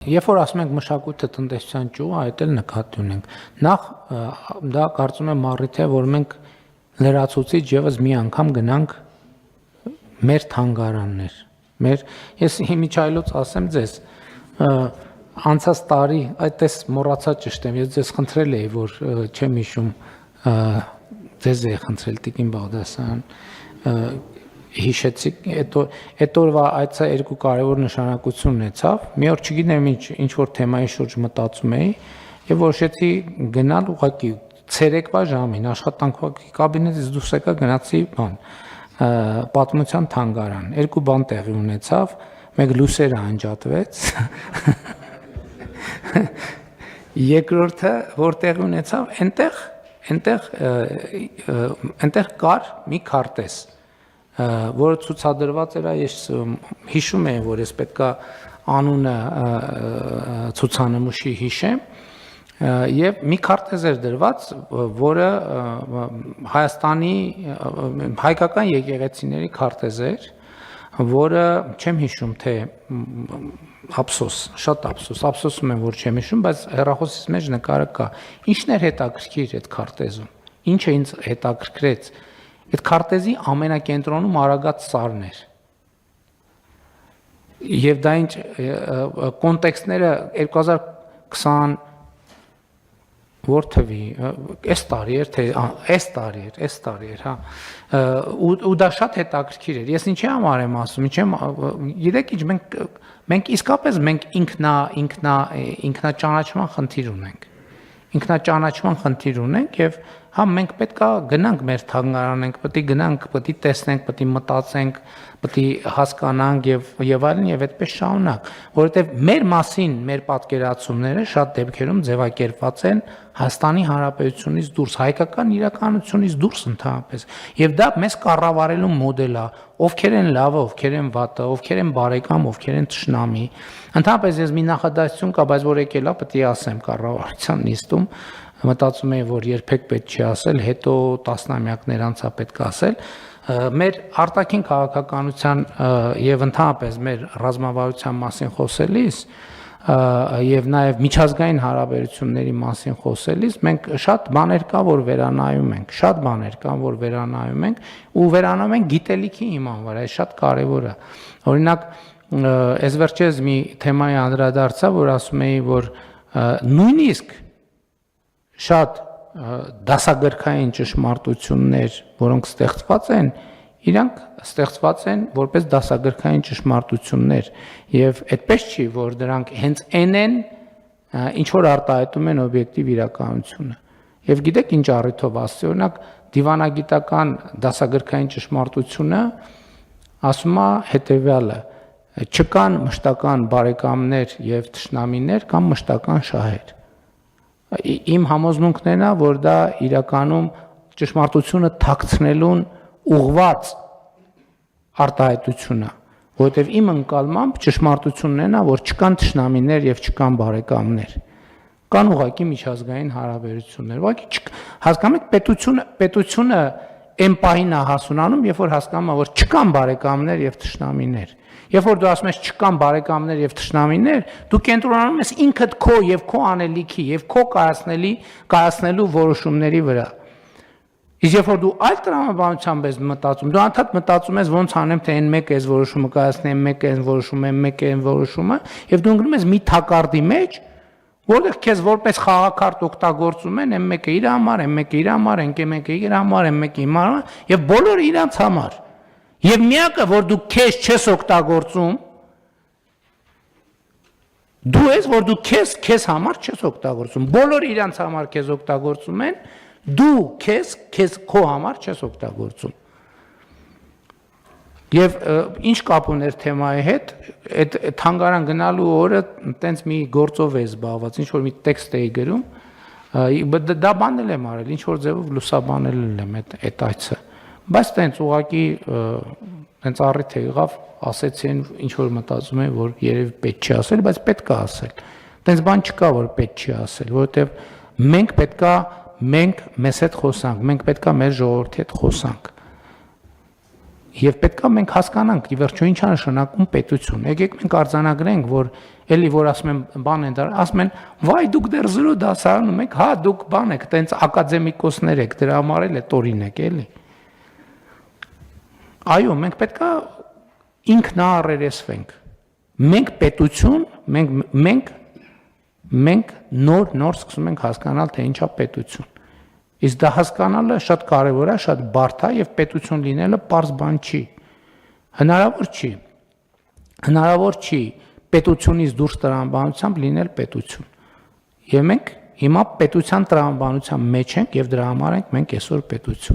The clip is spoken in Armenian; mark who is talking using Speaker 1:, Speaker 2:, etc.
Speaker 1: Երբ որ ասում ենք մշակույթը տնտեսության ճյուղ, այդ էլ նկատի ունենք։ Նախ դա կարծում եմ առիթ է, որ մենք լրացուցիչ եւս մի անգամ գնանք մեր թանգարաններ։ Ես իմիջայլոց ասեմ ձեզ, անցած տարի, այդպես մոռացա ճշտեմ, ես ձեզ խնդրել էի, որ չեմ հիշում, ձեզ էի խնդրել Տիկին Բաղդասարյան, հիշեցիք, այդ օրվա այցը երկու կարևոր նշանակություն ունեցավ։ Մի օր չգիտեմ ինչ որ թեմայի շուրջ մտածում էի եւ որոշեցի գնալ ուղղակի ցերեկվա ժամին աշխատանքի կաբինետից դուրս եկա գնացի պատմության թանգարան։ Երկու բան տեղի ունեցավ, մեկ լուսերը անջատվեց։ Երկրորդը որ տեղի ունեցավ, այնտեղ կար մի քարտեզ, որը ցուցադրված էր, ես հիշում եմ, որ ես պետքա անունը ցուցանմուշի հիշեմ, եւ մի քարտեզ էր դրված, որը Հայաստանի հայկական եկեղեցիների քարտեզ էր, որը չեմ հիշում թե շատ ափսոսում եմ, որ չեմ հիշում, բայց հեռախոսից մեջ նկարը կա։ Ինչն էր հետաքրքիր այդ քարտեզում։ Ինչը ինձ հետաքրքրեց։ Այդ քարտեզի ամենակենտրոնում Արագած սարն էր։ Եվ դա ինչ կոնտեքստները 2020 որ թվի, այս տարի էր, թե այս տարի էր, հա, ու դա շատ հետաքրքիր էր։ Ես ինչի համար եմ ասում, գիտեք ինչ, մենք իսկապես ինքնաճանաչման խնդիր ունենք եւ հա մենք պետք է գնանք մեր թանգարանենք, պետք է գնանք, պետք է տեսնենք, պետք է մտածենք, պետք է հասկանանք եւ այլն եւ այդպես շարունակ, որովհետեւ մեր մասին մեր պատկերացումները շատ դեպքերում ձևակերպված են Հայաստանի Հանրապետությունից դուրս, հայկական իրականությունից դուրս ընդհանրապես։ Եվ դա մեզ կառավարելու մոդել է, ովքեր են լավը, ովքեր են վատը, ովքեր են բարեկամ, ովքեր են թշնամի։ Ընդհանրապես ես մի նախադասություն կա, բայց որ եկել է, պետք է ասեմ կառավարության նիստում, մտածում եմ, որ երբեք պետք չի ասել, հետո տասնամյակներ անց է պետք ասել, մեր արտաքին քաղաքականության եւ ընդհանրապես մեր ռազմավարության մասին խոսելիս եւ նաեւ միջազգային հարաբերությունների մասին խոսելիս մենք շատ բաներ կա որ վերանայում ենք, ու վերանայում ենք գիտելիքի հիման վրա, այս շատ կարեւոր է։ Օրինակ, այս վերջերս մի թեմայի անդրադարձա, որ ասում էի, որ նույնիսկ շատ դասագրքային ճշմարտություններ, որոնք ստեղծված են, իրանք ստեղծված են որպես դասագրքային ճշմարտություններ եւ այդպես չի, որ դրանք հենց են, ինչ որ արտահայտում են օբյեկտիվ իրականությունը։ Եվ գիտեք ինչ առիթով ասի, օրինակ դիվանագիտական դասագրքային ճշմարտությունը ասում է հետեւյալը. չկան մշտական բարեկամներ եւ թշնամիներ կամ մշտական շահեր։ Իմ համոզմունքն է, որ դա իրականում ճշմարտությունը թաքցնելուն ուղղված արտահայտություն է, որովհետև իմ ընկալմամբ ճշմարտությունն է, որ չկան թշնամիներ եւ չկան բարեկամներ։ Կան ուղղակի միջազգային հարաբերություններ։ Ուղղակի հասկանում եք, պետությունը այն պահին է հասունանում, երբ որ հասկանում է, որ չկան բարեկամներ եւ թշնամիներ։ Երբ որ դու ասում ես չկան բարեկամներ եւ թշնամիներ, դու կենտրոնանում ես ինքդ քո եւ քո անելիքի եւ քո կայացնելու որոշումների վրա։ Իսկ երբ որ դու այլ տրամաբանությամբ ես մտածում, դու անդադ մտածում ես ոնց անեմ, թե այն մեկը այս որոշումը կայացնի, այն մեկը այն որոշումը, այն մեկը այն որոշումը, եւ դու ընկնում ես մի թակարդի մեջ, որտեղ քեզ որպես խաղակարդ օգտագործում են, այն մեկը իր համար, այն մեկը իր համար, այն մեկը իր համար, այն մեկը իր համար, եւ բոլորը իրանց համար։ Եվ միակը, որ դու քեզ չես օգտագործում, դու ես, որ դու քեզ համար չես օգտագործում։ Բոլորը իրանց համար քեզ օգտագործում են, դու քեզ քո համար չես օգտագործում։ Եվ ինչ կապ ուներ թեմայի հետ, այդ թանգարան գնալու օրը տենց մի գործով է զբաղված, ինչ որ մի տեքստ էի գրում, դա բանել եմ արել, ինչ որ ձևով լուսաբանել եմ այդ այցը։ Բայց տենց ուղղակի տենց առիթ եղավ, ասեցին, ինչ որ մտածում եմ, որ երևի պետք չի ասել, բայց պետք է ասել։ Տենց բան չկա, որ պետք չի ասել, որովհետև մենք մեզ հետ խոսանք, մենք պետք է մեր ժողովրդի հետ խոսանք։ Եվ պետք է մենք հասկանանք, ի վերջո ինչ է նշանակում պետություն։ Եկեք մենք արձանագրենք, որ էլի որ ասում են բան են դար, ասում են վայ դուք դեռ 0 դասարանում եք, հա դուք բան եք, տենց ակադեմիկոսներ եք, դրա համար էլ է տորինեք էլի։ Այո, մենք պետքա ինքնաառերեսվենք։ Մենք պետություն, մենք նոր սկսում ենք հասկանալ, թե ինչա պետություն։ Իսկ դա հասկանալը շատ կարևոր է, շատ բարդ է եւ պետություն լինելը պարզ բան չի։ Հնարավոր չի պետությունից դուրս տրամաբանությամբ լինել պետություն։ Եվ մենք հիմա պետության տրամաբանության մեջ ենք եւ դրա համար ենք մենք այսօր պետություն։